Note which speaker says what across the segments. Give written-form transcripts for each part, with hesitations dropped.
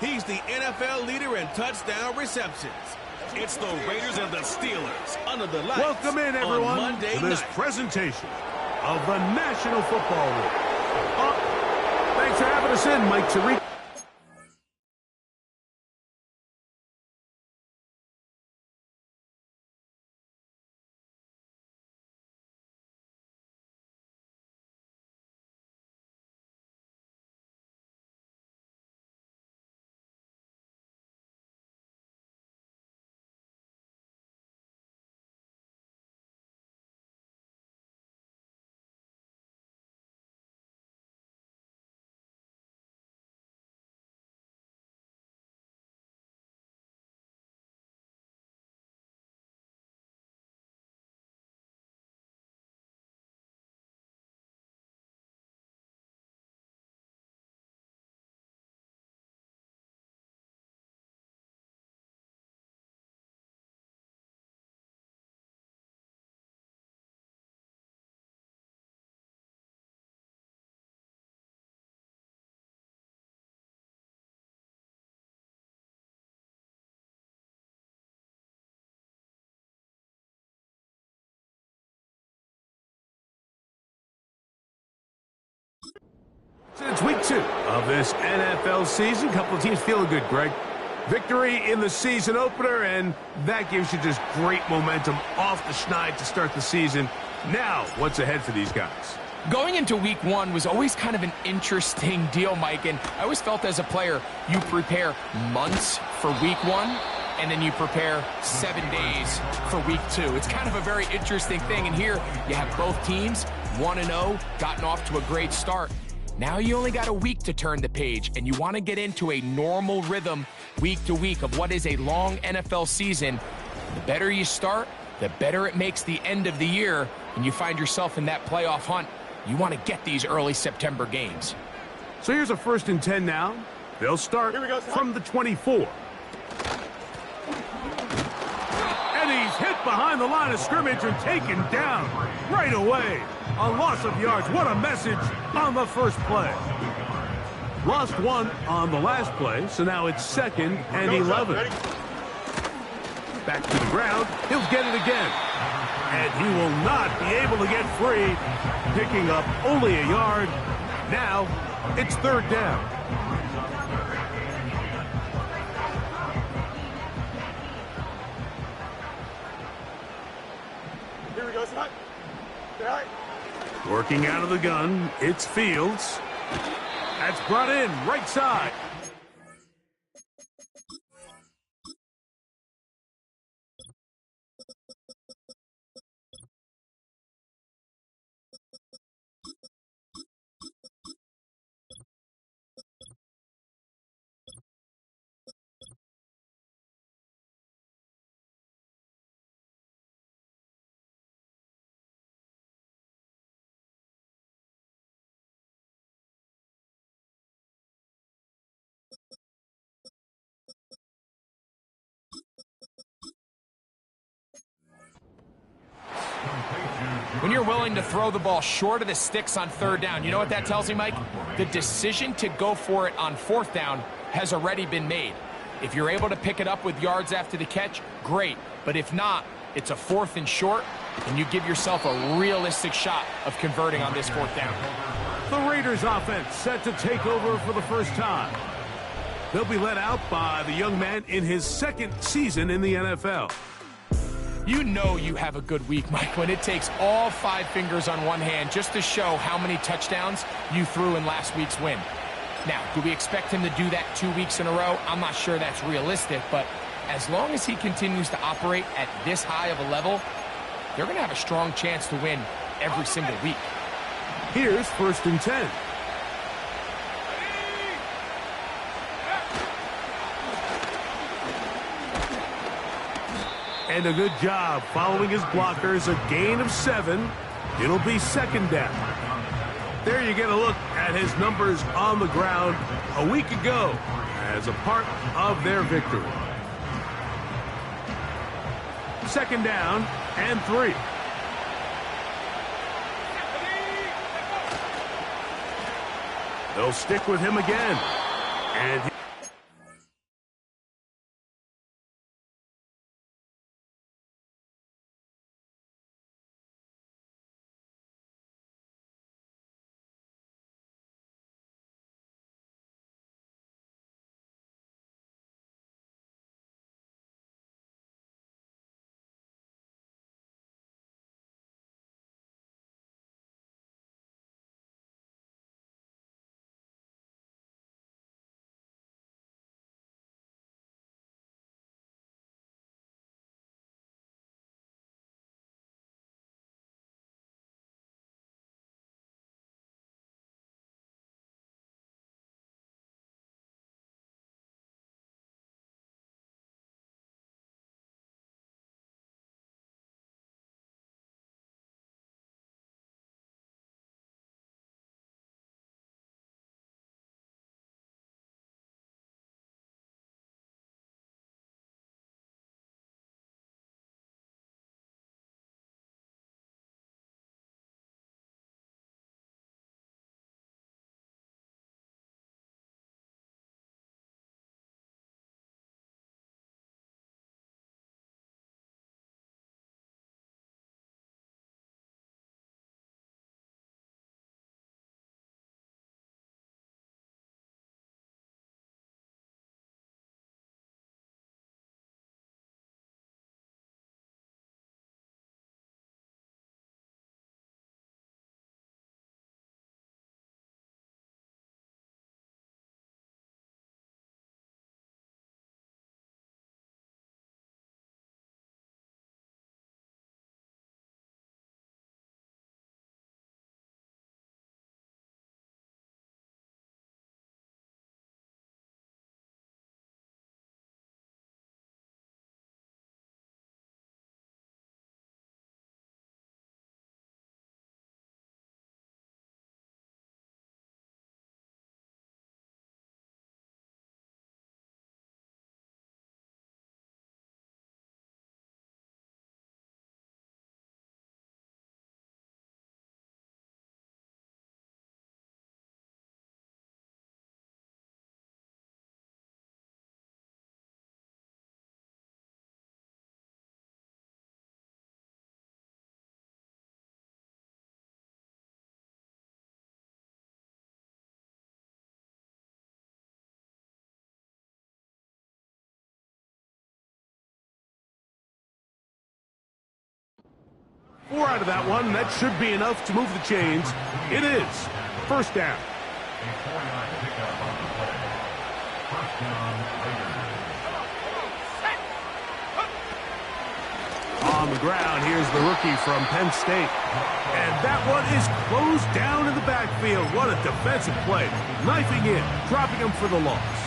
Speaker 1: He's the NFL leader in touchdown receptions. It's the Raiders and the Steelers under the lights.
Speaker 2: Welcome in, everyone, to this presentation of the National Football League. Thanks for having us in, Mike Tirico. It's week 2 of this NFL season. A couple of teams feeling good, Greg. Victory in the season opener, and that gives you just great momentum off the schneid to start the season. Now, what's ahead for these guys?
Speaker 3: Going into week 1 was always kind of an interesting deal, Mike, and I always felt as a player, you prepare months for week 1, and then you prepare 7 days for week 2. It's kind of a very interesting thing, and here you have both teams 1-0, gotten off to a great start. Now you only got a week to turn the page, and you want to get into a normal rhythm week to week of what is a long NFL season. The better you start, the better it makes the end of the year, and you find yourself in that playoff hunt. You want to get these early September games.
Speaker 2: So here's a 1st and 10 now. They'll start from the 24. And he's hit behind the line of scrimmage and taken down right away. A loss of yards. What a message on the first play. Lost 1 on the last play, so now it's 2nd and 11. Back to the ground. He'll get it again. And he will not be able to get free. Picking up only a yard. Now it's 3rd down.
Speaker 4: Here we go, son.
Speaker 2: Working out of the gun, it's Fields. That's brought in, right side.
Speaker 3: When you're willing to throw the ball short of the sticks on 3rd down, you know what that tells me, Mike? The decision to go for it on 4th down has already been made. If you're able to pick it up with yards after the catch, great. But if not, it's a 4th and short, and you give yourself a realistic shot of converting on this 4th down.
Speaker 2: The Raiders offense set to take over for the first time. They'll be led out by the young man in his 2nd season in the NFL.
Speaker 3: You know you have a good week, Mike, when it takes all 5 fingers on one hand just to show how many touchdowns you threw in last week's win. Now, do we expect him to do that 2 weeks in a row? I'm not sure that's realistic, but as long as he continues to operate at this high of a level, they're going to have a strong chance to win every single week.
Speaker 2: Here's 1st and 10. And a good job following his blockers, a gain of 7. It'll be 2nd down. There you get a look at his numbers on the ground a week ago as a part of their victory. 2nd down and 3. They'll stick with him again. And 4 out of that one. That should be enough to move the chains. It is. First down. On the ground, here's the rookie from Penn State. And that one is closed down in the backfield. What a defensive play. Knifing in, dropping him for the loss.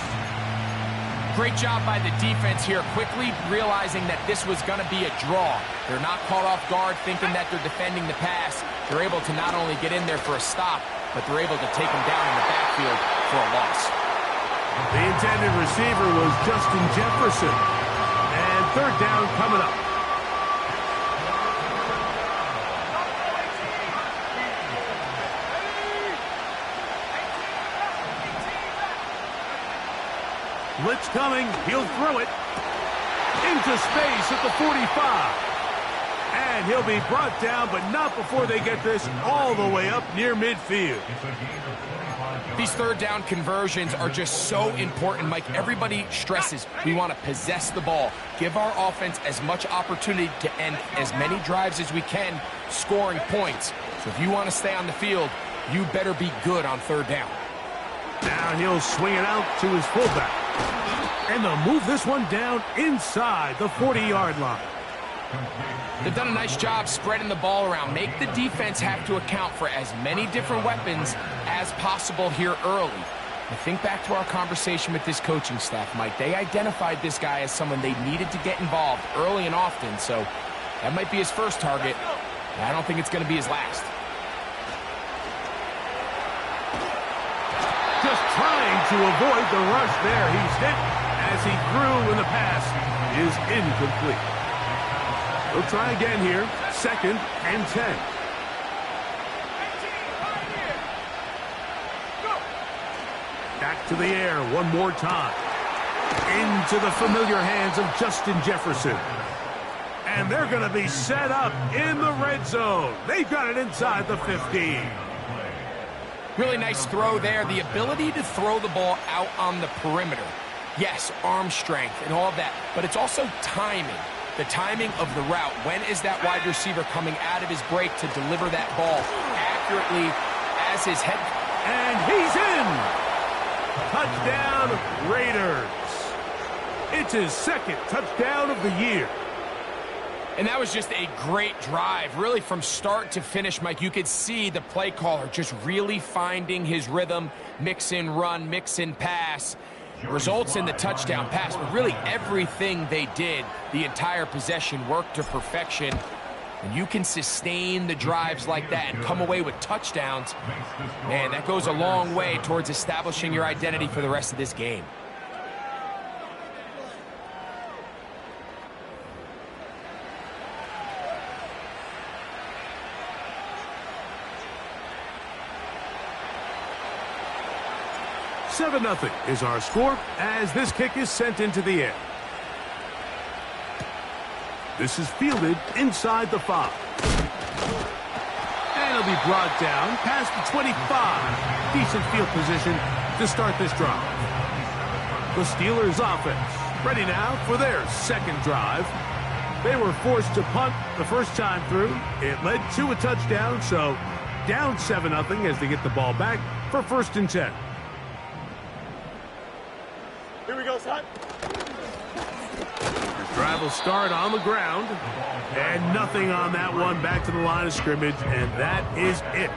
Speaker 3: Great job by the defense here, quickly realizing that this was going to be a draw. They're not caught off guard thinking that they're defending the pass. They're able to not only get in there for a stop, but they're able to take him down in the backfield for a loss.
Speaker 2: The intended receiver was Justin Jefferson. And third down coming up. Blitz coming. He'll throw it into space at the 45. And he'll be brought down, but not before they get this all the way up near midfield.
Speaker 3: These third down conversions are just so important, Mike. Everybody stresses we want to possess the ball, give our offense as much opportunity to end as many drives as we can, scoring points. So if you want to stay on the field, you better be good on third down.
Speaker 2: Now he'll swing it out to his fullback. And they'll move this one down inside the 40-yard line.
Speaker 3: They've done a nice job spreading the ball around. Make the defense have to account for as many different weapons as possible here early. I think back to our conversation with this coaching staff, Mike. They identified this guy as someone they needed to get involved early and often, so that might be his first target. I don't think it's going to be his last.
Speaker 2: Just trying to avoid the rush there. He's hit as he threw, and the pass is incomplete. We'll try again here. 2nd and 10. Back to the air one more time. Into the familiar hands of Justin Jefferson. And they're going to be set up in the red zone. They've got it inside the 15.
Speaker 3: Really nice throw there. The ability to throw the ball out on the perimeter. Yes, arm strength and all of that, but it's also timing. The timing of the route. When is that wide receiver coming out of his break to deliver that ball accurately as his head?
Speaker 2: And he's in! Touchdown, Raiders. It's his 2nd touchdown of the year.
Speaker 3: And that was just a great drive, really from start to finish, Mike. You could see the play caller just really finding his rhythm, mix in run, mix in pass. Results in the touchdown pass, but really everything they did, the entire possession, worked to perfection. And you can sustain the drives like that and come away with touchdowns. Man, that goes a long way towards establishing your identity for the rest of this game.
Speaker 2: Nothing is our score as this kick is sent into the air. This is fielded inside the 5. And it'll be brought down past the 25. Decent field position to start this drive. The Steelers offense ready now for their 2nd drive. They were forced to punt the first time through. It led to a touchdown, so down 7-0 as they get the ball back for 1st and 10.
Speaker 4: Here we go, son.
Speaker 2: The drive will start on the ground. And nothing on that one. Back to the line of scrimmage, and that is it.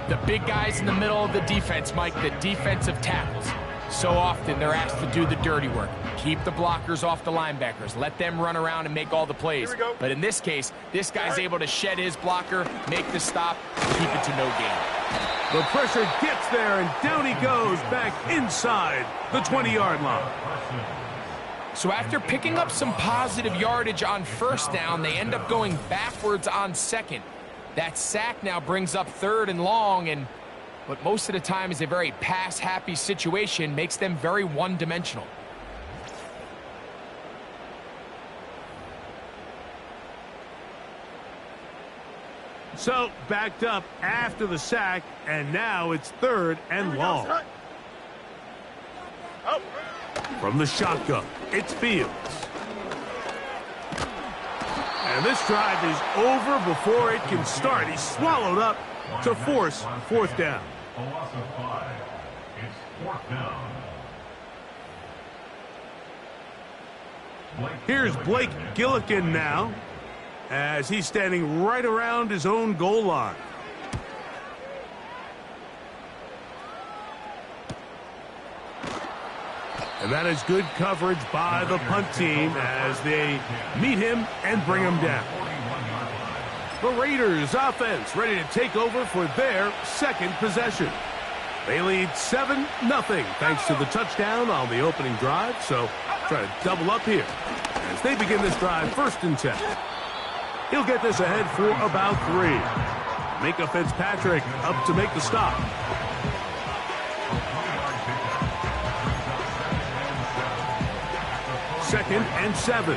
Speaker 3: The big guys in the middle of the defense, Mike, the defensive tackles. So often they're asked to do the dirty work. Keep the blockers off the linebackers. Let them run around and make all the plays. But in this case, this guy's able to shed his blocker, make the stop, keep it to no gain.
Speaker 2: The pressure gets there, and down he goes back inside the 20-yard line.
Speaker 3: So after picking up some positive yardage on 1st down, they end up going backwards on 2nd. That sack now brings up 3rd and long, and what most of the time is a very pass-happy situation makes them very one-dimensional.
Speaker 2: So, backed up after the sack, and now it's 3rd and long. From the shotgun, it's Fields. And And this drive is over before it can start. He's swallowed up to force fourth down.
Speaker 4: A loss of 5. It's fourth down.
Speaker 2: Here's Blake Gillikin now, as he's standing right around his own goal line. And that is good coverage by the punt team as they meet him and bring him down. The Raiders offense ready to take over for their second possession. They lead 7-0 thanks to the touchdown on the opening drive, so try to double up here as they begin this drive 1st and 10. He'll get this ahead for about 3. Micah Fitzpatrick up to make the stop. Second and 7.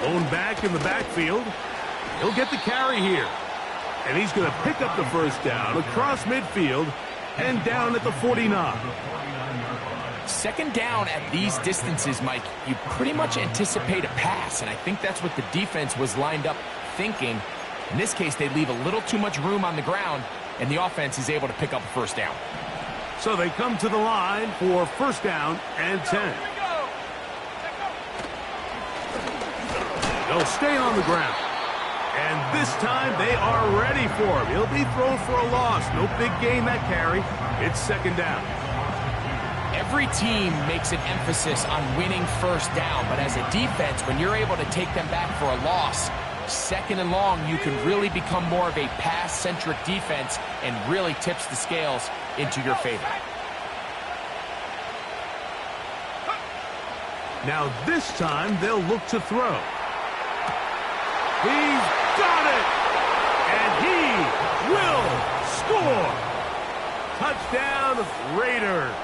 Speaker 2: Lone back in the backfield. He'll get the carry here. And he's going to pick up the first down across midfield and down at the 49.
Speaker 3: Second down at these distances, Mike, you pretty much anticipate a pass, and I think that's what the defense was lined up thinking. In this case, they leave a little too much room on the ground, and the offense is able to pick up a first down.
Speaker 2: So they come to the line for 1st down and 10. They'll stay on the ground. And this time they are ready for him. He'll be thrown for a loss. No big gain that carry. It's 2nd down.
Speaker 3: Every team makes an emphasis on winning first down, but as a defense, when you're able to take them back for a loss, 2nd and long, you can really become more of a pass-centric defense and really tips the scales into your favor.
Speaker 2: Now this time they'll look to throw. He's got it! And he will score! Touchdown Raiders!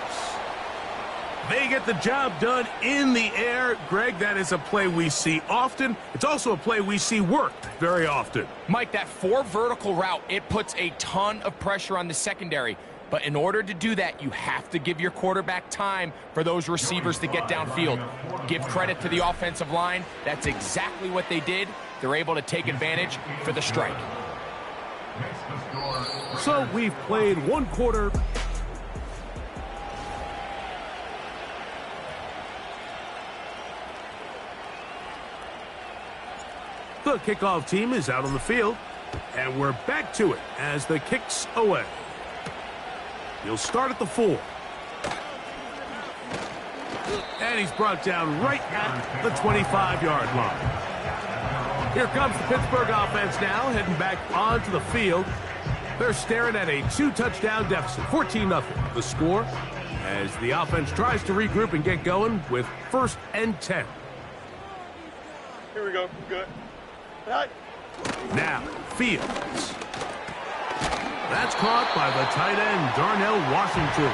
Speaker 2: They get the job done in the air. Greg, that is a play we see often. It's also a play we see worked very often.
Speaker 3: Mike, that 4 vertical route, it puts a ton of pressure on the secondary. But in order to do that, you have to give your quarterback time for those receivers to get downfield. Give credit to the offensive line. That's exactly what they did. They're able to take advantage for the strike.
Speaker 2: So we've played 1 quarter. The kickoff team is out on the field, and we're back to it as the kick's away. He'll start at the 4. And he's brought down right at the 25-yard line. Here comes the Pittsburgh offense now, heading back onto the field. They're staring at a 2-touchdown deficit, 14-0. The score as the offense tries to regroup and get going with 1st and 10.
Speaker 5: Here we go. Good. Right.
Speaker 2: Now, Fields. That's caught by the tight end, Darnell Washington.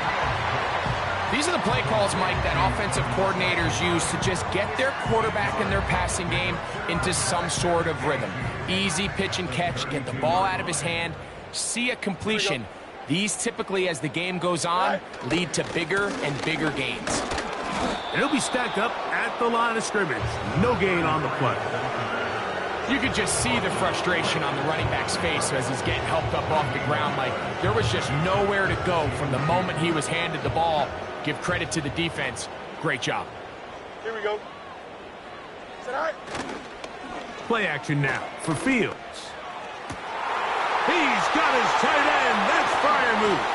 Speaker 3: These are the play calls, Mike, that offensive coordinators use to just get their quarterback and their passing game into some sort of rhythm. Easy pitch and catch, get the ball out of his hand, see a completion. These typically, as the game goes on, lead to bigger and bigger gains.
Speaker 2: And he'll be stacked up at the line of scrimmage. No gain on the play.
Speaker 3: You could just see the frustration on the running back's face as he's getting helped up off the ground. Like, there was just nowhere to go from the moment he was handed the ball. Give credit to the defense. Great job.
Speaker 5: Here we go. Is that all right?
Speaker 2: Play action now for Fields. He's got his tight end. That's Freiermuth.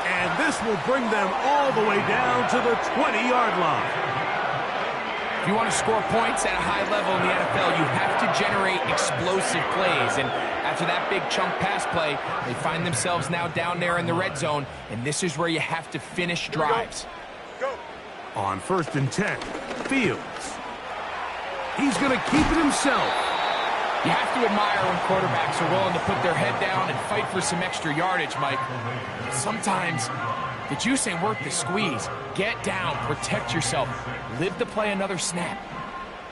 Speaker 2: And this will bring them all the way down to the 20-yard line.
Speaker 3: If you want to score points at a high level in the NFL, you have to generate explosive plays. And after that big chunk pass play, they find themselves now down there in the red zone, and this is where you have to finish drives.
Speaker 5: Go.
Speaker 2: On 1st and 10, Fields. He's going to keep it himself.
Speaker 3: You have to admire when quarterbacks are willing to put their head down and fight for some extra yardage, Mike. Sometimes the juice ain't worth the squeeze. Get down, protect yourself, live to play another snap.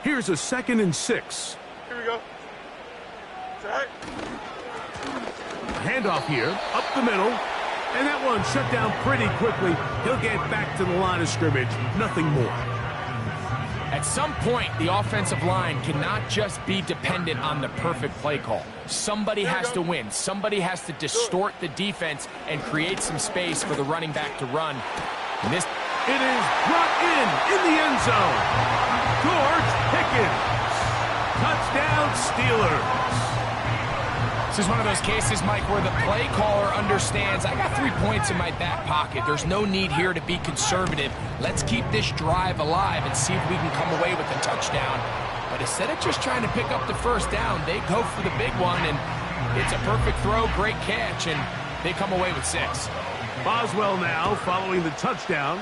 Speaker 2: Here's a 2nd and 6.
Speaker 5: Here we go. Is that all right?
Speaker 2: Handoff here, up the middle. And that one shut down pretty quickly. He'll get back to the line of scrimmage. Nothing more.
Speaker 3: At some point, the offensive line cannot just be dependent on the perfect play call. Somebody has to win. Somebody has to distort the defense and create some space for the running back to run. And this...
Speaker 2: It is brought in the end zone. George Pickens. Touchdown, Steelers.
Speaker 3: This is one of those cases, Mike, where the play caller understands, I got 3 points in my back pocket. There's no need here to be conservative. Let's keep this drive alive and see if we can come away with a touchdown. But instead of just trying to pick up the first down, they go for the big one, and it's a perfect throw, great catch, and they come away with 6.
Speaker 2: Boswell now following the touchdown.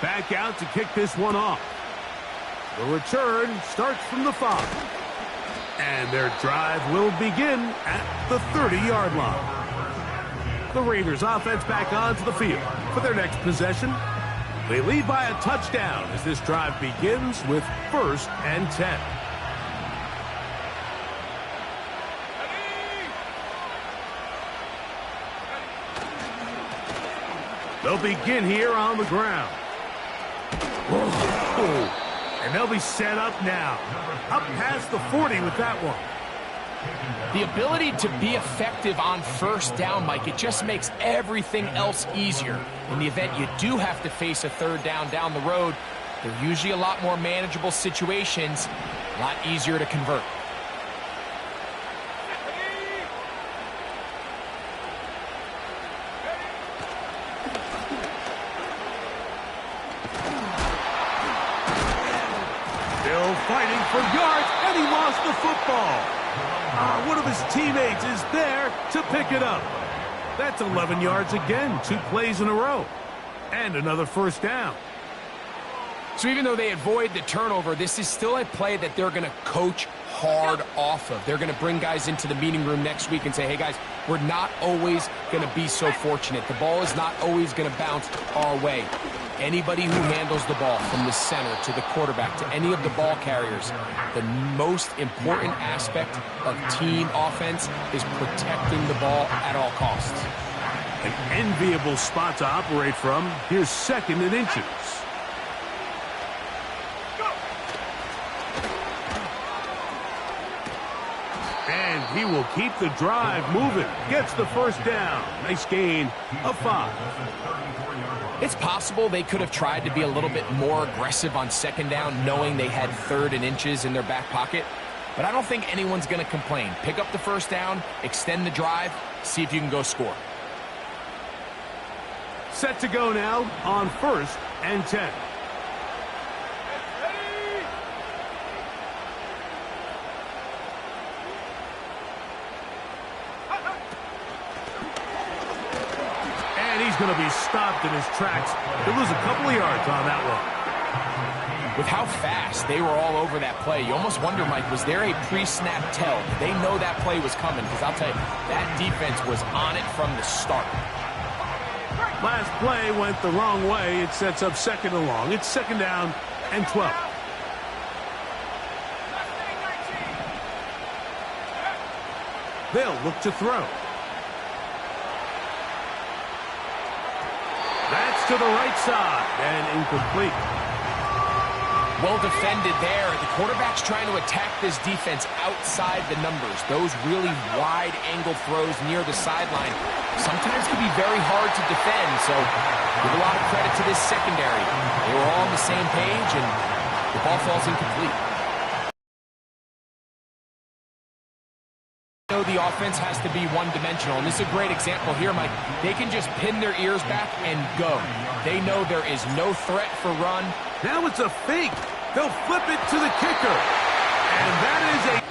Speaker 2: Back out to kick this one off. The return starts from the 5. And their drive will begin at the 30-yard line. The Raiders offense back onto the field for their next possession. They lead by a touchdown as this drive begins with 1st and 10. They'll begin here on the ground. Whoa. And they'll be set up now. Up past the 40 with that one.
Speaker 3: The ability to be effective on first down, Mike, it just makes everything else easier. In the event you do have to face a 3rd down the road, they're usually a lot more manageable situations, a lot easier to convert.
Speaker 2: Still fighting for yards, and he lost the football. One of his teammates is there to pick it up. That's 11 yards again, 2 plays in a row. And another 1st down.
Speaker 3: So even though they avoid the turnover, this is still a play that they're going to coach hard off of. They're going to bring guys into the meeting room next week and say, hey, guys, we're not always going to be so fortunate. The ball is not always going to bounce our way. Anybody who handles the ball from the center to the quarterback to any of the ball carriers, the most important aspect of team offense is protecting the ball at all costs.
Speaker 2: An enviable spot to operate from. Here's 2nd and inches. And he will keep the drive moving. Gets the 1st down. Nice gain of 5.
Speaker 3: It's possible they could have tried to be a little bit more aggressive on 2nd down, knowing they had 3rd and inches in their back pocket. But I don't think anyone's going to complain. Pick up the 1st down, extend the drive, see if you can go score.
Speaker 2: Set to go now on 1st and 10. He's going to be stopped in his tracks. He'll lose a couple of yards on that one.
Speaker 3: With how fast they were all over that play, you almost wonder, Mike, was there a pre-snap tell? Did they know that play was coming? Because I'll tell you, that defense was on it from the start.
Speaker 2: Last play went the wrong way. It sets up 2nd and long. It's 2nd down and 12. They'll look to throw. That's to the right side and incomplete.
Speaker 3: Well defended there. The quarterback's trying to attack this defense outside the numbers. Those really wide angle throws near the sideline sometimes can be very hard to defend. So give a lot of credit to this secondary. They were all on the same page, and the ball falls incomplete. The offense has to be one-dimensional, and this is a great example here, Mike. They can just pin their ears back and go. They know there is no threat for run.
Speaker 2: Now it's a fake. They'll flip it to the kicker. And that is a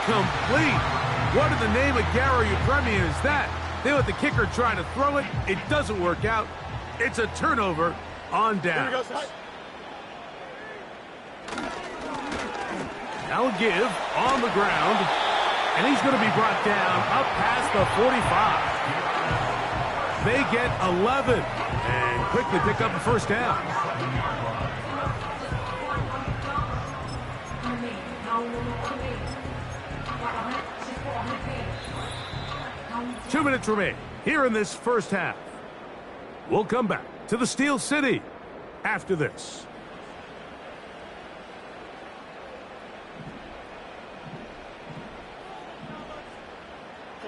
Speaker 2: incomplete. What in the name of Garo Yepremian is that? They let the kicker try to throw it. It doesn't work out. It's a turnover on down.
Speaker 5: Here we go, son.
Speaker 2: Now a give on the ground. And he's going to be brought down up past the 45. They get 11 and quickly pick up a first down. 2 minutes remain here in this first half. We'll come back to the Steel City after this.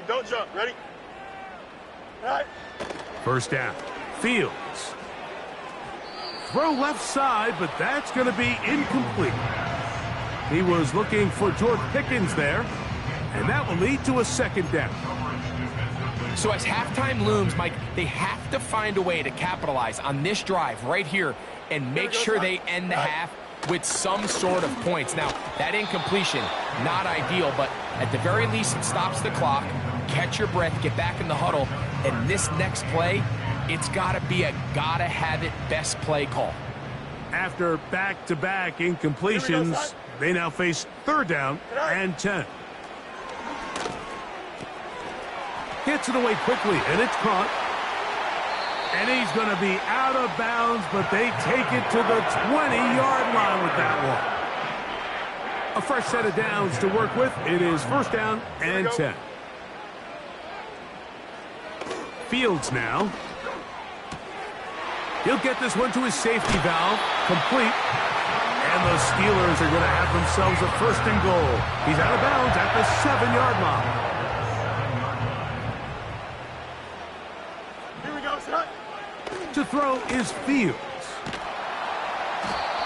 Speaker 5: Don't jump. Ready? All right.
Speaker 2: First down. Fields. Throw left side, but that's going to be incomplete. He was looking for George Pickens there, and that will lead to a second down.
Speaker 3: So as halftime looms, Mike, they have to find a way to capitalize on this drive right here and make sure they end the half with some sort of points. Now, that incompletion, not ideal, but at the very least, it stops the clock. Catch your breath, get back in the huddle, and this next play, it's got to be a gotta-have-it best play call.
Speaker 2: After back-to-back incompletions, they now face third down and 10. Gets it away quickly, and it's caught. And he's going to be out of bounds, but they take it to the 20-yard line with that one. A fresh set of downs to work with. It is first down and 10. Fields now. He'll get this one to his safety valve. Complete. And the Steelers are going to have themselves a first and goal. He's out of bounds at the 7-yard line. To throw is Fields.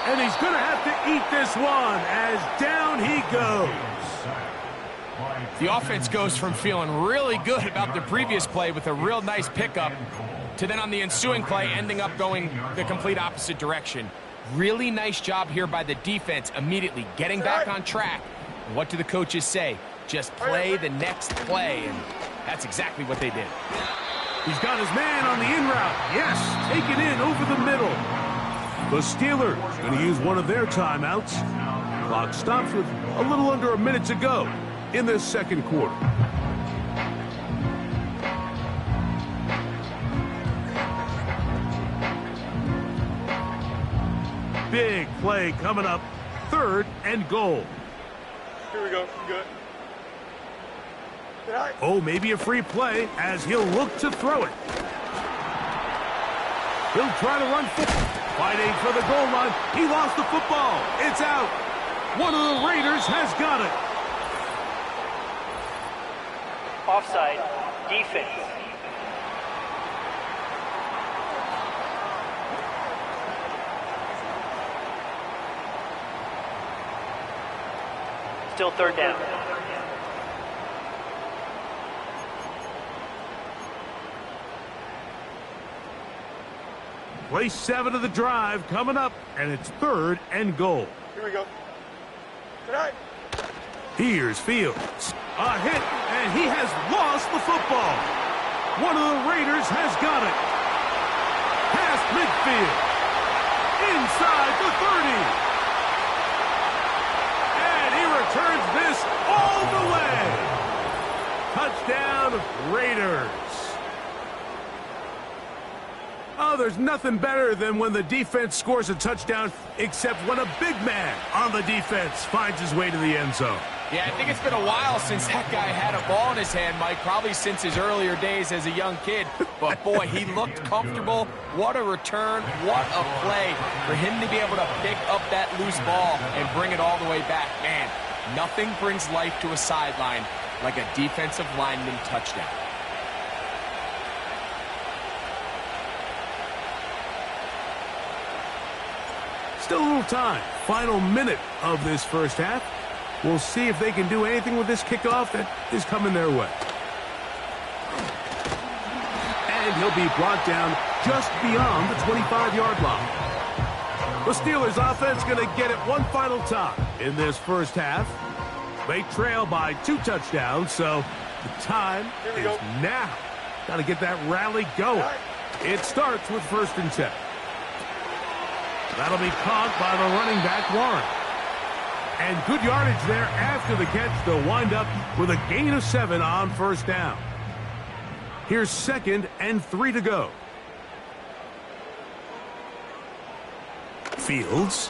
Speaker 2: And he's going to have to eat this one as down he goes.
Speaker 3: The offense goes from feeling really good about the previous play with a real nice pickup to then on the ensuing play ending up going the complete opposite direction. Really nice job here by the defense immediately getting back on track. What do the coaches say? Just play the next play, and that's exactly what they did.
Speaker 2: He's got his man on the in route. Yes, taken in over the middle. The Steelers going to use one of their timeouts. Clock stops with a little under a minute to go in this second quarter. Big play coming up. Third and goal.
Speaker 5: Here we go. Good.
Speaker 2: Oh, maybe a free play as he'll look to throw it. He'll try to run football. Fighting for the goal line. He lost the football. It's out. One of the Raiders has got it.
Speaker 6: Offside. Defense. Still third down.
Speaker 2: Play 7 of the drive coming up, and it's third and goal.
Speaker 5: Here we go. Tonight.
Speaker 2: Here's Fields. A hit, and he has lost the football. One of the Raiders has got it. Past midfield. Inside the 30. And he returns this all the way. Touchdown, Raiders. Oh, there's nothing better than when the defense scores a touchdown, except when a big man on the defense finds his way to the end zone.
Speaker 3: Yeah, I think it's been a while since that guy had a ball in his hand, Mike, probably since his earlier days as a young kid. But, boy, he looked comfortable. What a return. What a play for him to be able to pick up that loose ball and bring it all the way back. Man, nothing brings life to a sideline like a defensive lineman touchdown.
Speaker 2: Still a little time. Final minute of this first half. We'll see if they can do anything with this kickoff that is coming their way. And he'll be brought down just beyond the 25-yard line. The Steelers offense going to get it one final time in this first half. They trail by 2 touchdowns, so the time is now. Got to get that rally going. It starts with 1st and 10. That'll be caught by the running back, Warren. And good yardage there after the catch. They'll wind up with a gain of 7 on 1st down. Here's 2nd and 3 to go. Fields.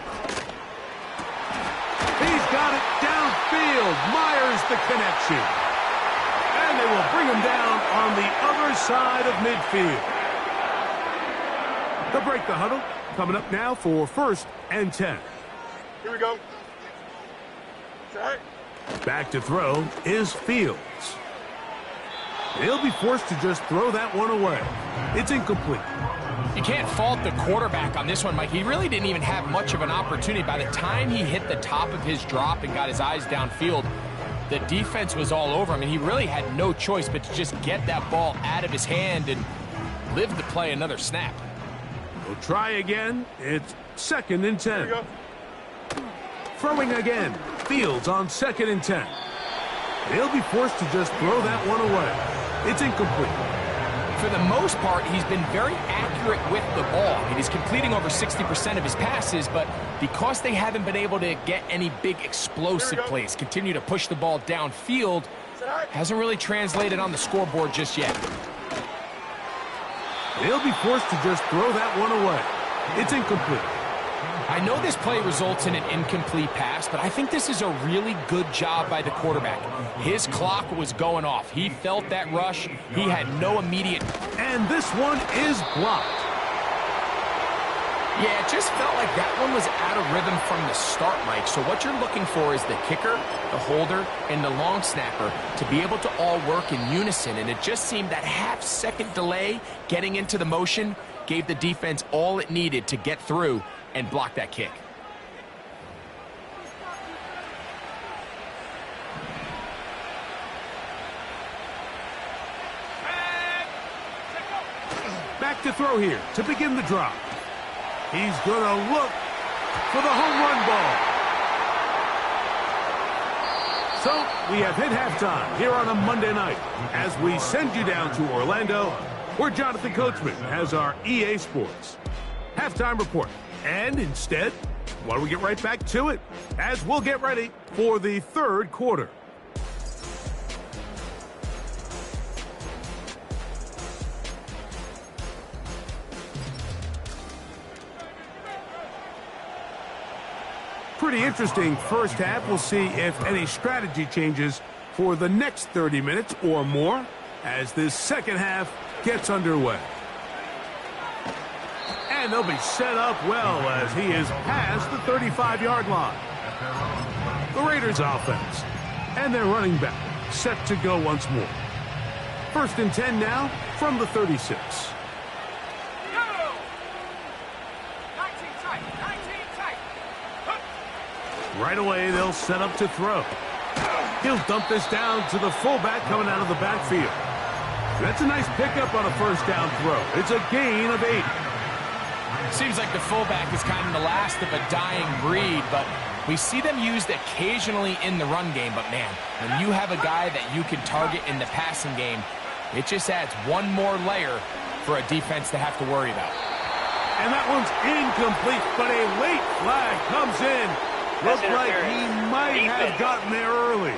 Speaker 2: He's got it downfield. Myers the connection. And they will bring him down on the other side of midfield. They'll break the huddle. Coming up now for 1st and 10.
Speaker 5: Here we go. Set.
Speaker 2: Back to throw is Fields. He'll be forced to just throw that one away. It's incomplete.
Speaker 3: You can't fault the quarterback on this one, Mike. He really didn't even have much of an opportunity. By the time he hit the top of his drop and got his eyes downfield, the defense was all over him, and he really had no choice but to just get that ball out of his hand and live to play another snap.
Speaker 2: We'll try again. It's 2nd and 10.
Speaker 5: Here we go.
Speaker 2: Throwing again. Fields on 2nd and 10. He'll be forced to just throw that one away. It's incomplete.
Speaker 3: For the most part, he's been very accurate with the ball. I mean, he's completing over 60% of his passes, but because they haven't been able to get any big explosive plays, continue to push the ball downfield, hasn't really translated on the scoreboard just yet.
Speaker 2: He'll be forced to just throw that one away. It's incomplete.
Speaker 3: I know this play results in an incomplete pass, but I think this is a really good job by the quarterback. His clock was going off. He felt that rush. He had no immediate...
Speaker 2: And this one is blocked.
Speaker 3: Yeah, it just felt like that one was out of rhythm from the start, Mike. So what you're looking for is the kicker, the holder, and the long snapper to be able to all work in unison. And it just seemed that half-second delay getting into the motion gave the defense all it needed to get through and block that kick.
Speaker 2: Back to throw here to begin the drive. He's going to look for the home run ball. So we have hit halftime here on a Monday night as we send you down to Orlando, where Jonathan Coachman has our EA Sports halftime report. And instead, why don't we get right back to it as we'll get ready for the 3rd quarter. Pretty interesting first half. We'll see if any strategy changes for the next 30 minutes or more as this second half gets underway. And they'll be set up well as he is past the 35-yard line. The Raiders offense and their running back set to go once more. 1st and 10 now from the 36. Right away, they'll set up to throw. He'll dump this down to the fullback coming out of the backfield. That's a nice pickup on a 1st down throw. It's a gain of 8.
Speaker 3: Seems like the fullback is kind of the last of a dying breed, but we see them used occasionally in the run game. But, man, when you have a guy that you can target in the passing game, it just adds one more layer for a defense to have to worry about.
Speaker 2: And that one's incomplete, but a late flag comes in. Looks like he might have gotten there early.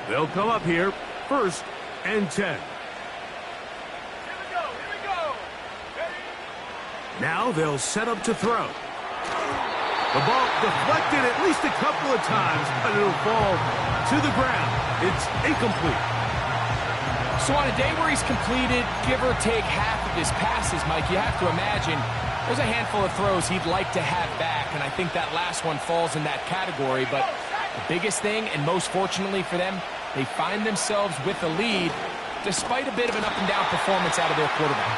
Speaker 2: They'll come up here, 1st and 10.
Speaker 5: Here we go.
Speaker 2: Now they'll set up to throw. The ball deflected at least a couple of times, but it'll fall to the ground. It's incomplete.
Speaker 3: So on a day where he's completed, give or take half of his passes, Mike, you have to imagine there's a handful of throws he'd like to have back, and I think that last one falls in that category. But the biggest thing, and most fortunately for them, they find themselves with the lead despite a bit of an up-and-down performance out of their quarterback.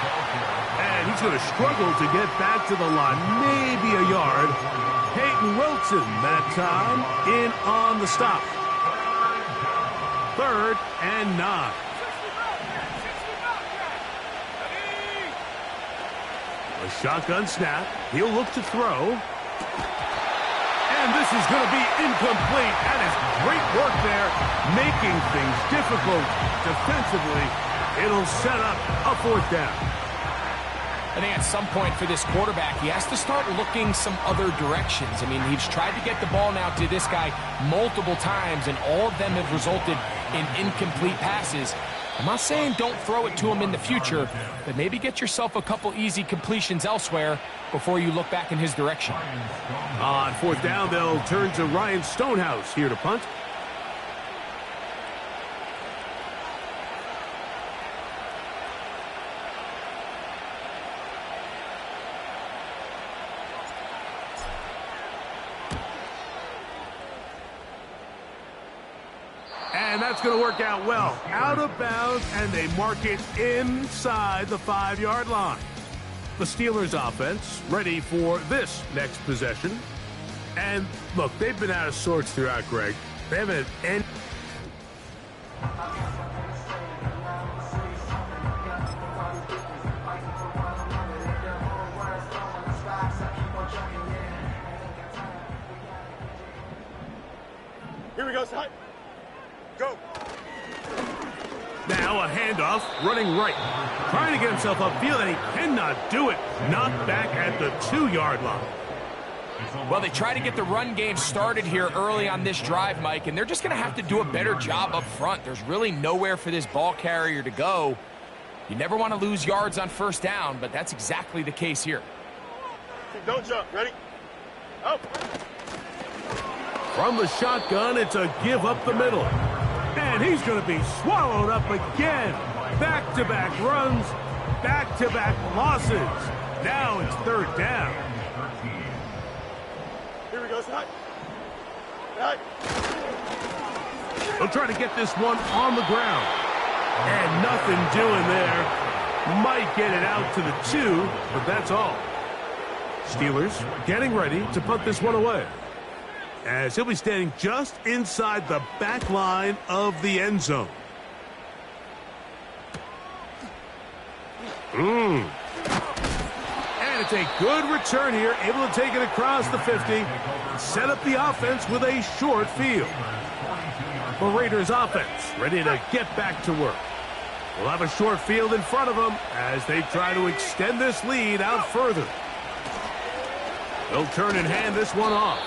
Speaker 2: And he's going to struggle to get back to the line, maybe a yard. Peyton Wilson that time in on the stop. 3rd and 9. A shotgun snap. He'll look to throw. And this is going to be incomplete. That is great work there, making things difficult defensively. It'll set up a 4th down.
Speaker 3: I think at some point for this quarterback, he has to start looking some other directions. I mean, he's tried to get the ball now to this guy multiple times, and all of them have resulted in incomplete passes. I'm not saying don't throw it to him in the future, but maybe get yourself a couple easy completions elsewhere before you look back in his direction.
Speaker 2: On 4th down, they'll turn to Ryan Stonehouse here to punt. And that's going to work out well. Out of bounds, and they mark it inside the 5-yard line. The Steelers offense ready for this next possession. And look, they've been out of sorts throughout, Greg. They haven't any...
Speaker 5: Here we go, Scott. Go.
Speaker 2: Now a handoff, running right. Trying to get himself upfield, and he cannot do it. Knocked back at the 2-yard line.
Speaker 3: Well, they try to get the run game started here early on this drive, Mike, and they're just going to have to do a better job up front. There's really nowhere for this ball carrier to go. You never want to lose yards on 1st down, but that's exactly the case here.
Speaker 5: Don't jump. Ready? Up.
Speaker 2: From the shotgun, it's a give up the middle. And he's going to be swallowed up again. Back-to-back runs, back-to-back losses. Now it's 3rd down.
Speaker 5: Here we go, Scott. Right.
Speaker 2: They'll try to get this one on the ground. And nothing doing there. Might get it out to the 2, but that's all. Steelers getting ready to punt this one away, as he'll be standing just inside the back line of the end zone. And it's a good return here, able to take it across the 50, set up the offense with a short field. The Raiders offense ready to get back to work. We'll have a short field in front of them as they try to extend this lead out further. They'll turn and hand this one off.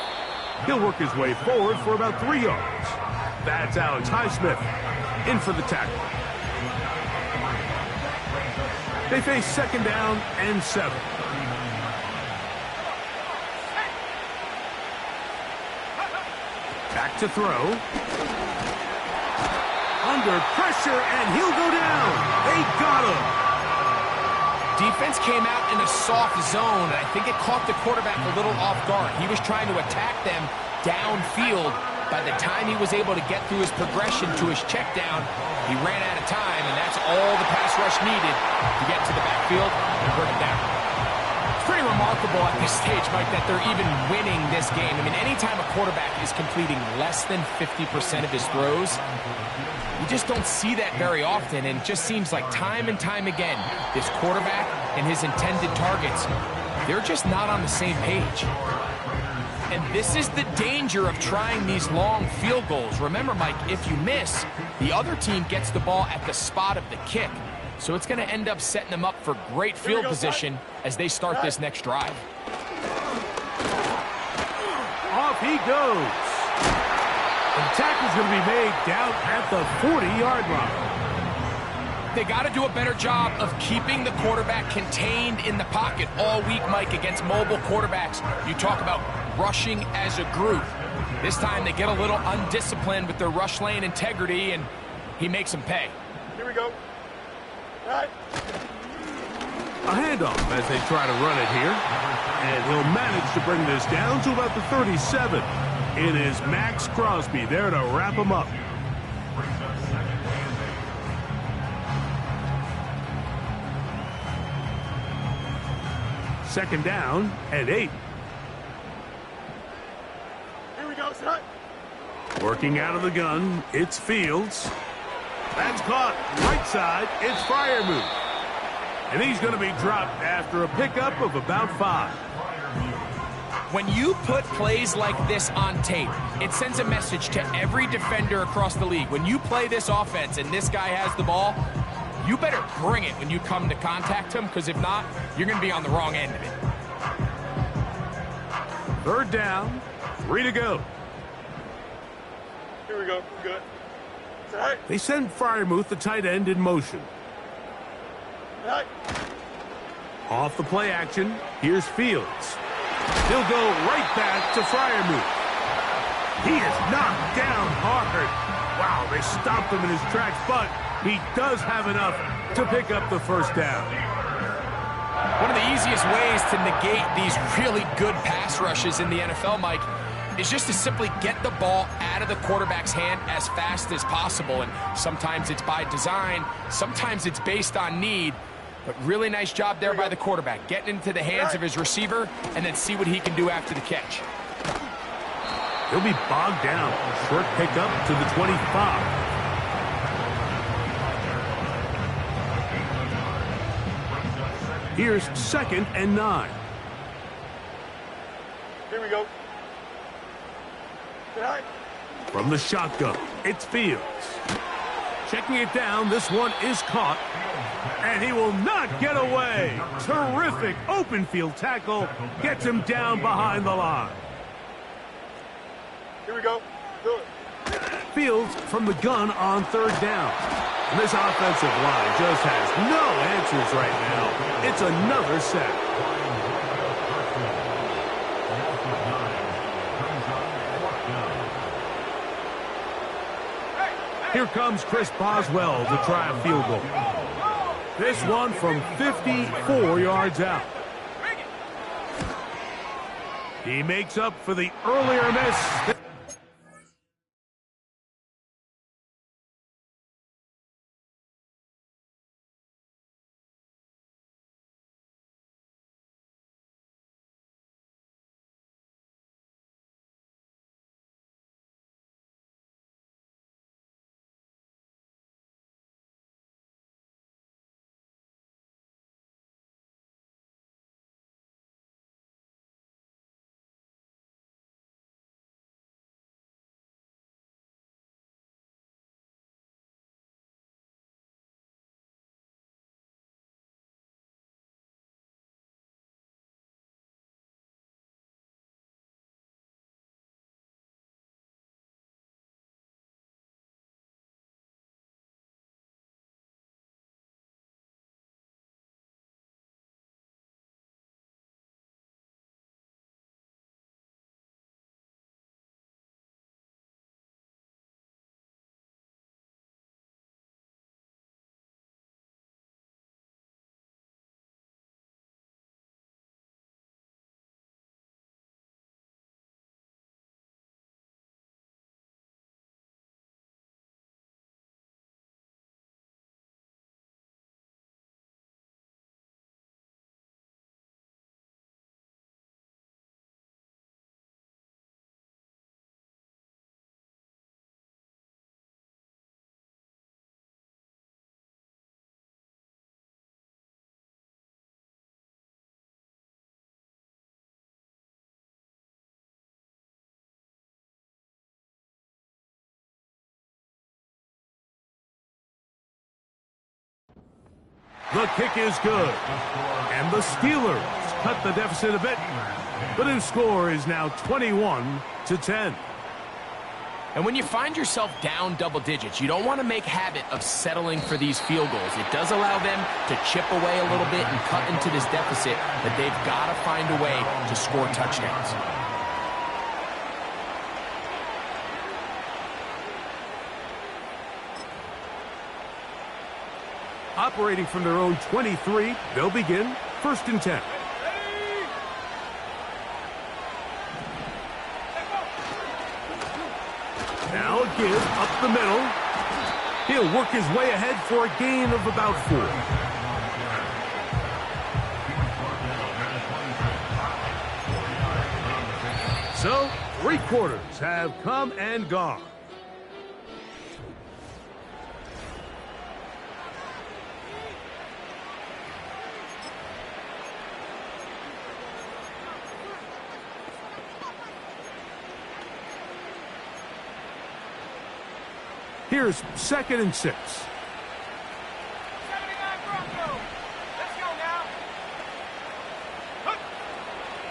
Speaker 2: He'll work his way forward for about 3 yards. That's Alex Highsmith in for the tackle. They face 2nd down and 7. Back to throw. Under pressure, and he'll go down. They got him.
Speaker 3: Defense came out in a soft zone, and I think it caught the quarterback a little off guard. He was trying to attack them downfield. By the time he was able to get through his progression to his check down, he ran out of time, and that's all the pass rush needed to get to the backfield and bring him down. It's pretty remarkable at this stage, Mike, that they're even winning this game. I mean, anytime a quarterback is completing less than 50% of his throws, you just don't see that very often, and it just seems like time and time again, this quarterback and his intended targets, they're just not on the same page. And this is the danger of trying these long field goals. Remember, Mike, if you miss, the other team gets the ball at the spot of the kick. So it's going to end up setting them up for great field position as they start this next drive.
Speaker 2: Off he goes. The tackle's going to be made down at the 40-yard line.
Speaker 3: They got to do a better job of keeping the quarterback contained in the pocket all week, Mike, against mobile quarterbacks. You talk about rushing as a group. This time they get a little undisciplined with their rush lane integrity, and he makes them pay.
Speaker 5: Here we go. Right.
Speaker 2: A handoff as they try to run it here. And he'll manage to bring this down to about the 37. It is Max Crosby there to wrap him up. Second down and 8.
Speaker 5: Here we go, son.
Speaker 2: Working out of the gun, it's Fields. That's caught. Right side, it's Freiermuth. And he's going to be dropped after a pickup of about 5.
Speaker 3: When you put plays like this on tape, it sends a message to every defender across the league. When you play this offense and this guy has the ball, you better bring it when you come to contact him, because if not, you're going to be on the wrong end of it.
Speaker 2: 3rd down, 3 to go.
Speaker 5: Here we go. Good. Is that all right?
Speaker 2: They send Freiermuth, the tight end, in motion.
Speaker 5: All right.
Speaker 2: Off the play action, here's Fields. He'll go right back to Freiermuth. He is knocked down hard. Wow, they stopped him in his tracks, but he does have enough to pick up the 1st down.
Speaker 3: One of the easiest ways to negate these really good pass rushes in the NFL, Mike, is just to simply get the ball out of the quarterback's hand as fast as possible. And sometimes it's by design, sometimes it's based on need. But really nice job there by the quarterback, getting into the hands of his receiver and then see what he can do after the catch.
Speaker 2: He'll be bogged down. Short pickup to the 25. Here's 2nd and 9.
Speaker 5: Here we go. Is that all right?
Speaker 2: From the shotgun, it's Fields. Checking it down, this one is caught. And he will not get away. Terrific open field tackle. Gets him down behind the line.
Speaker 5: Here we go. Do it.
Speaker 2: Fields from the gun on 3rd down. And this offensive line just has no answers right now. It's another sack. Here comes Chris Boswell to try a field goal. This one from 54 yards out. He makes up for the earlier miss. The kick is good. And the Steelers cut the deficit a bit. The new score is now 21-10.
Speaker 3: And when you find yourself down double digits, you don't want to make habit of settling for these field goals. It does allow them to chip away a little bit and cut into this deficit, but they've got to find a way to score touchdowns.
Speaker 2: Operating from their own 23, they'll begin 1st and 10. Now a give up the middle. He'll work his way ahead for a gain of about 4. So, 3 quarters have come and gone. Here's 2nd and 6.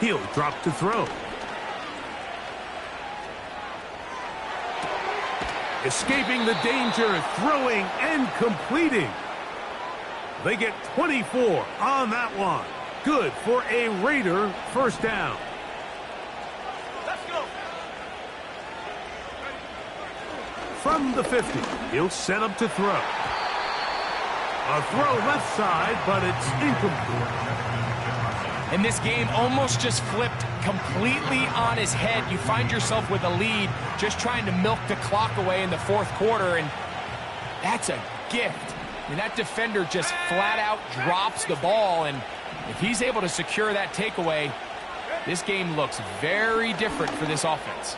Speaker 2: He'll drop to throw. Escaping the danger, throwing and completing. They get 24 on that one. Good for a Raider first down.
Speaker 5: Let's go.
Speaker 2: From the 50, he'll set up to throw. A throw left side, but it's incomplete.
Speaker 3: And this game almost just flipped completely on his head. You find yourself with a lead, just trying to milk the clock away in the 4th quarter, and that's a gift. And that defender just flat out drops the ball, and if he's able to secure that takeaway, this game looks very different for this offense.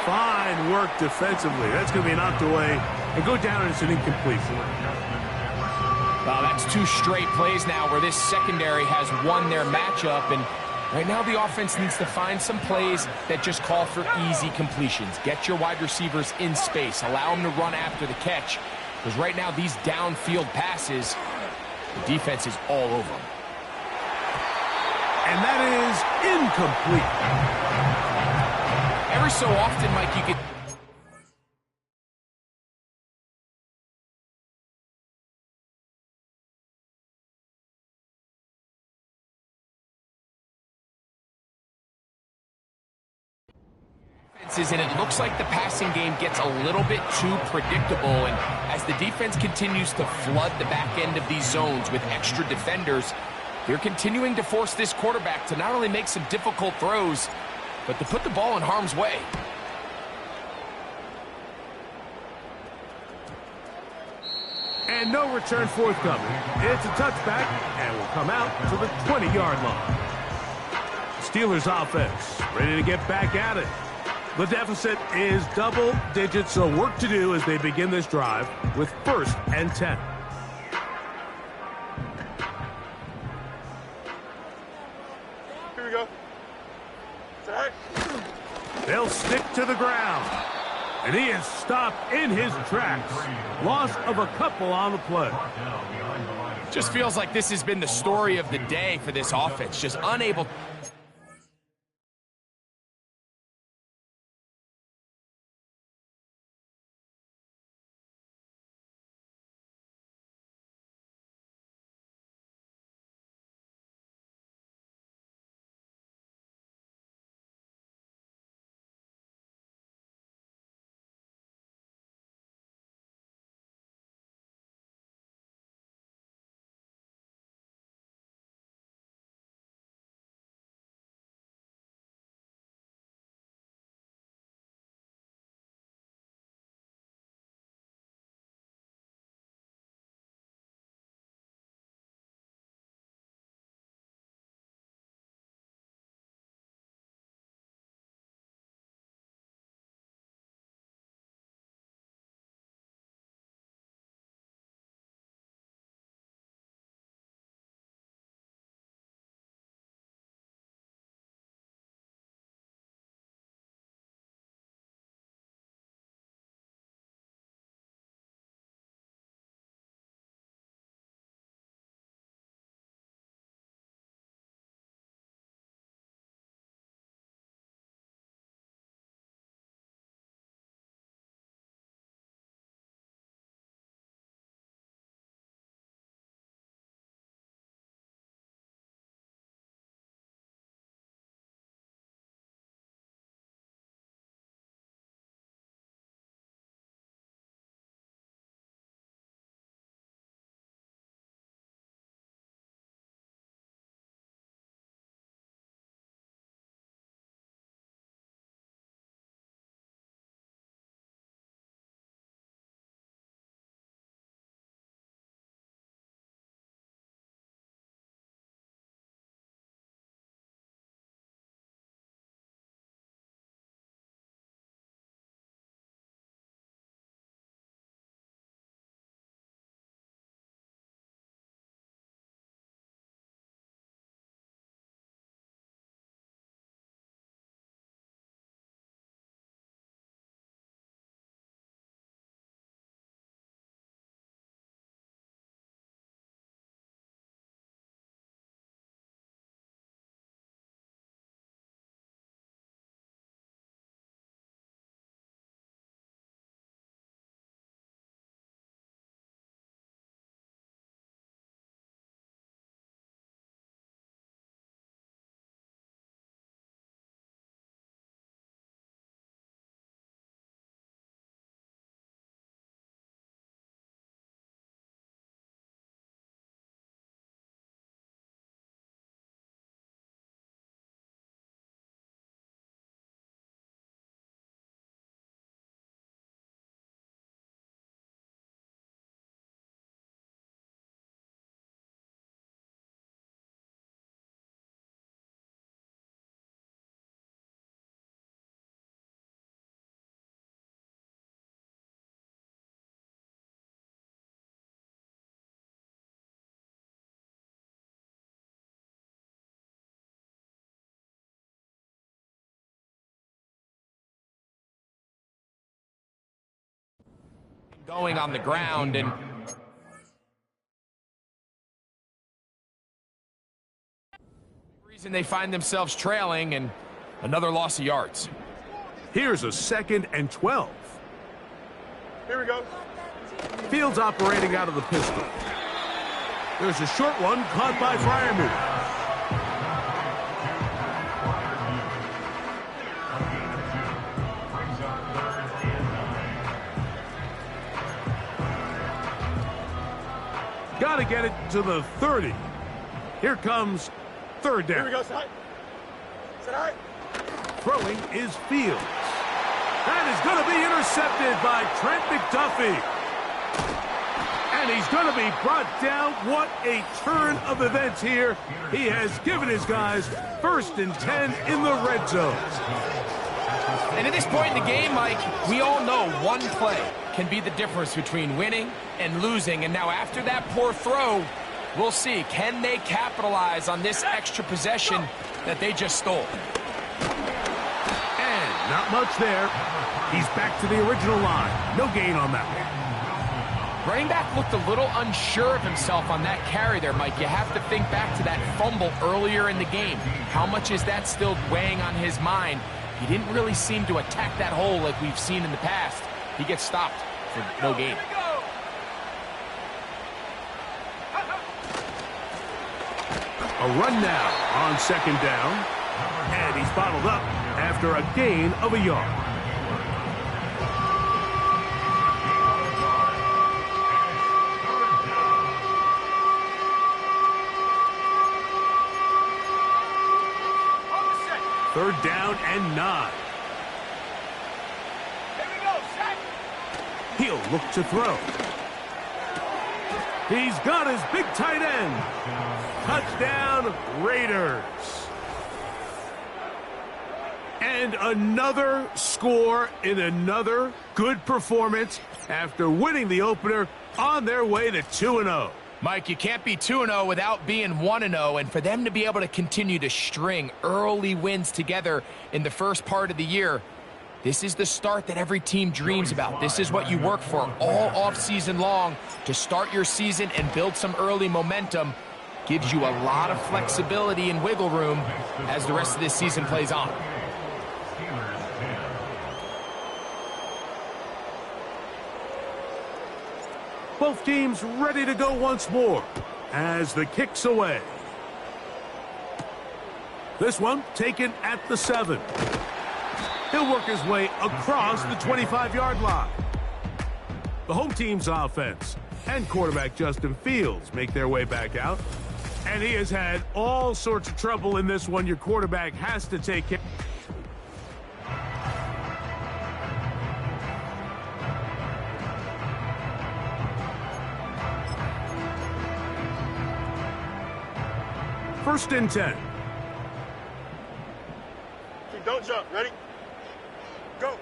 Speaker 2: Fine work defensively. That's going to be knocked away and go down as an incompletion.
Speaker 3: Well, that's 2 straight plays now where this secondary has won their matchup, and right now the offense needs to find some plays that just call for easy completions. Get your wide receivers in space. Allow them to run after the catch, because right now these downfield passes, the defense is all over them.
Speaker 2: And that is incomplete.
Speaker 3: Every so often, Mike, you could... and it looks like the passing game gets a little bit too predictable, and as the defense continues to flood the back end of these zones with extra defenders, they're continuing to force this quarterback to not only make some difficult throws, but to put the ball in harm's way.
Speaker 2: And no return forthcoming. It's a touchback and will come out to the 20-yard line. Steelers offense ready to get back at it. The deficit is double digits, so work to do as they begin this drive with 1st and 10.
Speaker 5: Here we go. Is that
Speaker 2: They'll stick to the ground. And he is stopped in his tracks. Loss of a couple on the play.
Speaker 3: Just feels like this has been the story of the day for this offense. Just unable... going on the ground, and reason they find themselves trailing, and another loss of yards.
Speaker 2: Here's a 2nd and 12.
Speaker 5: Here we go.
Speaker 2: Fields operating out of the pistol. There's a short one caught by Freiermuth. Got to get it to the 30. Here comes 3rd down.
Speaker 5: Here we go, son. Is that all right?
Speaker 2: Throwing is Fields. That is going to be intercepted by Trent McDuffie. And he's going to be brought down. What a turn of events here. He has given his guys 1st and 10 in the red zone.
Speaker 3: And at this point in the game, Mike, we all know one play can be the difference between winning and losing. And now after that poor throw, we'll see, can they capitalize on this extra possession that they just stole?
Speaker 2: And not much there. He's back to the original line. No gain on that one.
Speaker 3: Running back looked a little unsure of himself on that carry there, Mike. You have to think back to that fumble earlier in the game. How much is that still weighing on his mind? He didn't really seem to attack that hole like we've seen in the past. He gets stopped for no gain.
Speaker 2: A run now on 2nd down. And he's bottled up after a gain of a yard. Third down and 9.
Speaker 5: Here we go, set.
Speaker 2: He'll look to throw. He's got his big tight end. Touchdown, Raiders. And another score in another good performance after winning the opener on their way to 2-0.
Speaker 3: Mike, you can't be 2-0 without being 1-0, and for them to be able to continue to string early wins together in the first part of the year, this is the start that every team dreams about. This is what you work for all offseason long to start your season and build some early momentum. Gives you a lot of flexibility and wiggle room as the rest of this season plays on.
Speaker 2: Both teams ready to go once more as the kick's away. This one taken at the 7. He'll work his way across the 25-yard line. The home team's offense and quarterback Justin Fields make their way back out. And he has had all sorts of trouble in this one. Your quarterback has to take care. First and 10.
Speaker 5: Don't jump. Ready? Go.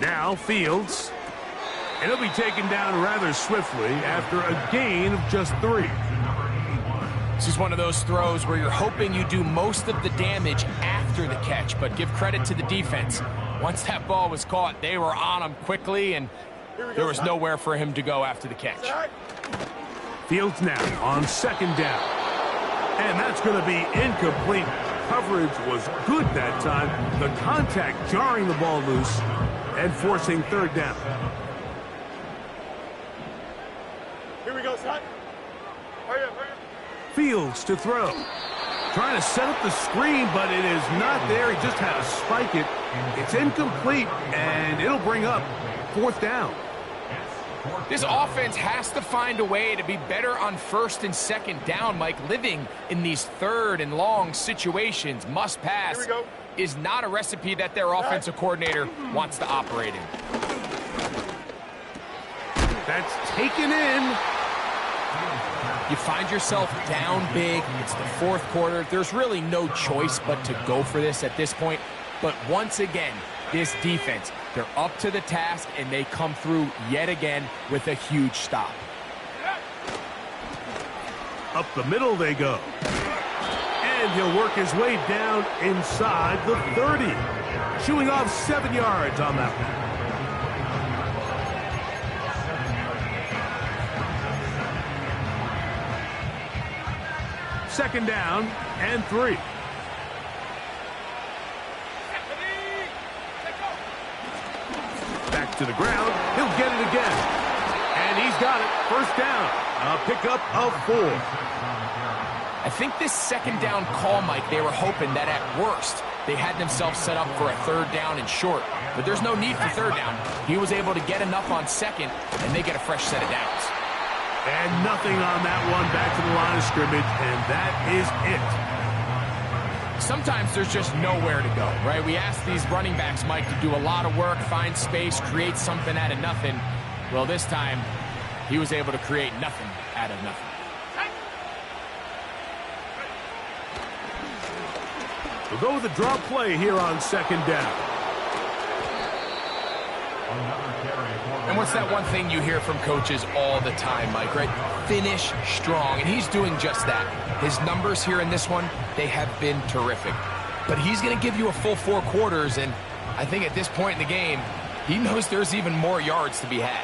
Speaker 2: Now Fields. And he'll be taken down rather swiftly after a gain of just 3.
Speaker 3: This is one of those throws where you're hoping you do most of the damage after the catch, but give credit to the defense. Once that ball was caught, they were on him quickly, and there was nowhere for him to go after the catch.
Speaker 2: Fields now on 2nd down. And that's going to be incomplete. Coverage was good that time. The contact jarring the ball loose and forcing 3rd down.
Speaker 5: Here we go, son. Hurry up, hurry up.
Speaker 2: Fields to throw. Trying to set up the screen, but it is not there. He just had to spike it. It's incomplete, and it'll bring up 4th down.
Speaker 3: This offense has to find a way to be better on 1st and 2nd down, Mike. Living in these 3rd and long situations, must pass, is not a recipe that their offensive coordinator wants to operate in.
Speaker 2: That's taken in.
Speaker 3: You find yourself down big. It's the 4th quarter. There's really no choice but to go for this at this point. But once again, this defense, they're up to the task, and they come through yet again with a huge stop.
Speaker 2: Up the middle they go. And he'll work his way down inside the 30. Chewing off 7 yards on that one. 2nd down and 3. Back to the ground. He'll get it again. And he's got it. 1st down. A pickup of 4.
Speaker 3: I think this 2nd down call, Mike, they were hoping that at worst they had themselves set up for a 3rd down and short. But there's no need for 3rd down. He was able to get enough on 2nd, and they get a fresh set of downs.
Speaker 2: And nothing on that one, back to the line of scrimmage, and that is it.
Speaker 3: Sometimes there's just nowhere to go, right? We ask these running backs, Mike, to do a lot of work, find space, create something out of nothing. Well, this time, he was able to create nothing out of nothing.
Speaker 2: We'll go with a draw play here on 2nd down.
Speaker 3: And what's that one thing you hear from coaches all the time, Mike, right? Finish strong, and he's doing just that. His numbers here in this one, they have been terrific. But he's going to give you a full 4 quarters, and I think at this point in the game, he knows there's even more yards to be had.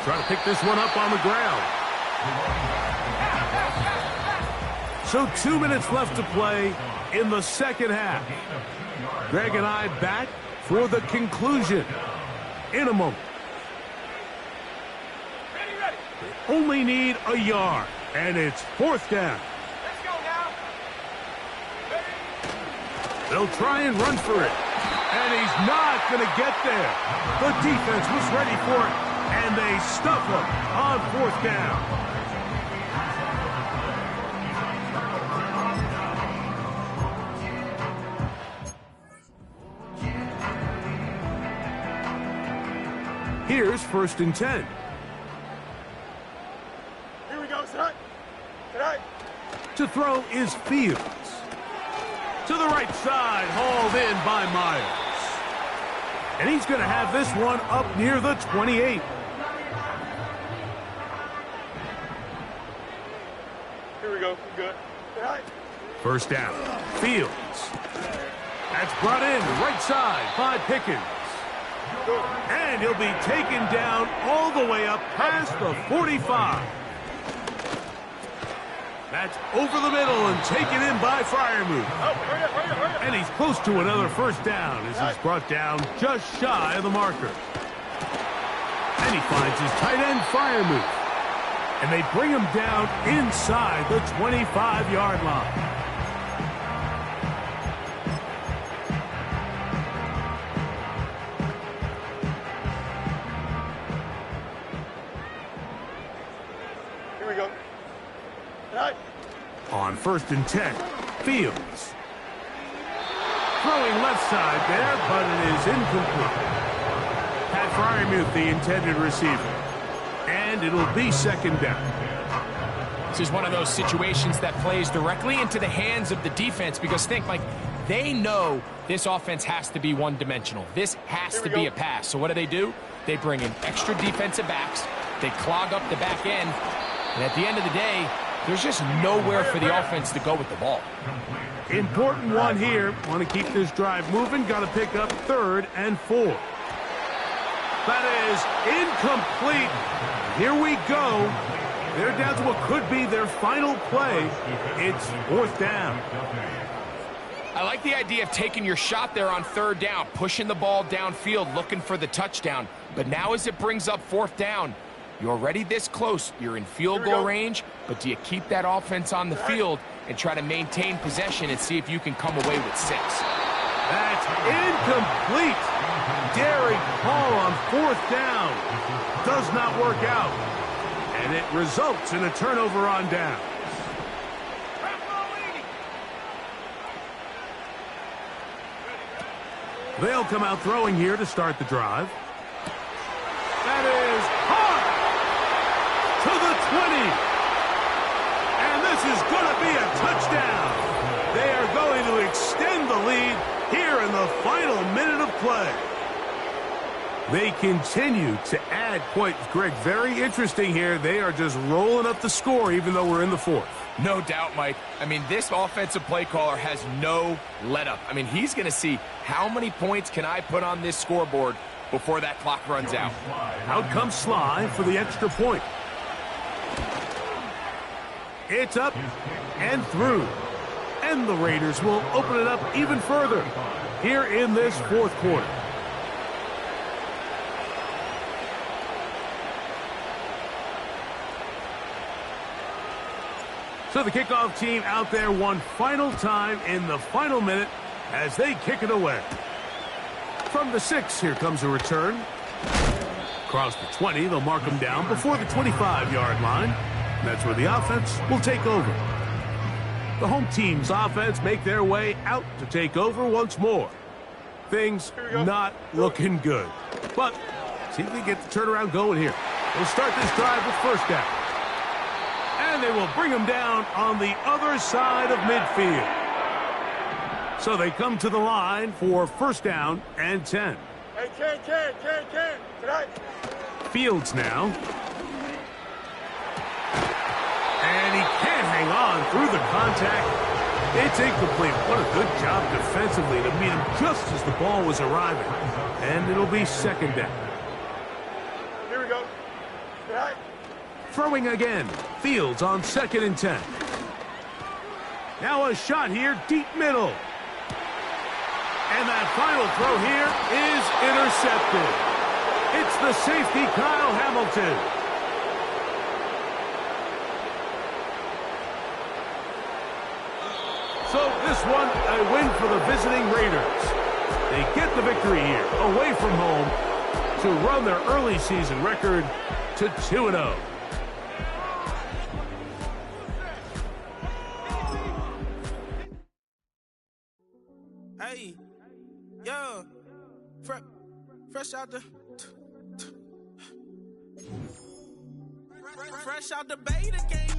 Speaker 2: Trying to pick this one up on the ground. So 2 minutes left to play in the 2nd half. Greg and I back for the conclusion in a moment. They only need a yard, and it's 4th down.
Speaker 5: Let's go now.
Speaker 2: They'll try and run for it, and he's not going to get there. The defense was ready for it, and they stuff him on 4th down. Here's 1st and 10.
Speaker 5: Here we go, son. Tonight.
Speaker 2: To throw is Fields. To the right side, hauled in by Myers. And he's going to have this one up near the 28.
Speaker 5: Here we go. Good. Tonight.
Speaker 2: 1st down. Fields. That's brought in right side by Pickens. And he'll be taken down all the way up past the 45. That's over the middle and taken in by Freiermuth.
Speaker 5: Oh, hurry up.
Speaker 2: And he's close to another 1st down as he's brought down just shy of the marker. And he finds his tight end, Freiermuth. And they bring him down inside the 25-yard line. On 1st and 10, Fields. Throwing left side there, but it is incomplete. Pat Freiermuth, the intended receiver. And it'll be 2nd down.
Speaker 3: This is one of those situations that plays directly into the hands of the defense because think, like, they know this offense has to be one-dimensional. This has to be a pass. So what do? They bring in extra defensive backs. They clog up the back end. And at the end of the day, there's just nowhere for the offense to go with the ball.
Speaker 2: Important one here. Want to keep this drive moving. Got to pick up 3rd and 4. That is incomplete. Here we go. They're down to what could be their final play. It's 4th down.
Speaker 3: I like the idea of taking your shot there on 3rd down, pushing the ball downfield, looking for the touchdown. But now as it brings up 4th down, you're already this close. You're in field goal range, but do you keep that offense on the field and try to maintain possession and see if you can come away with 6?
Speaker 2: That's incomplete. Derek Hall on 4th down. Does not work out. And it results in a turnover on down. They'll come out throwing here to start the drive. That is hard to the 20. And this is going to be a touchdown. They are going to extend the lead here in the final minute of play. They continue to add points. Greg, very interesting here. They are just rolling up the score even though we're in the 4th.
Speaker 3: No doubt, Mike. I mean, this offensive play caller has no let-up. I mean, he's going to see how many points can I put on this scoreboard before that clock runs out.
Speaker 2: Out comes Sly for the extra point. It's up and through. And the Raiders will open it up even further here in this fourth quarter. So the kickoff team out there one final time in the final minute as they kick it away. From the 6, here comes a return. Across the 20, they'll mark them down before the 25-yard line. That's where the offense will take over. The home team's offense make their way out to take over once more. Things not looking good. But see if we get the turnaround going here. They'll start this drive with first down. And they will bring them down on the other side of midfield. So they come to the line for first down and 10.
Speaker 5: Hey, Ken. Tonight.
Speaker 2: Fields now. And he can't hang on through the contact. It's incomplete. What a good job defensively to meet him just as the ball was arriving. And it'll be second down.
Speaker 5: Here we go. Tonight.
Speaker 2: Throwing again. Fields on 2nd and 10. Now a shot here, deep middle. And that final throw here is intercepted. It's the safety, Kyle Hamilton. So this one, a win for the visiting Raiders. They get the victory here, away from home, to run their early season record to 2-0.
Speaker 7: Hey, yo, fresh out the fresh out the beta game.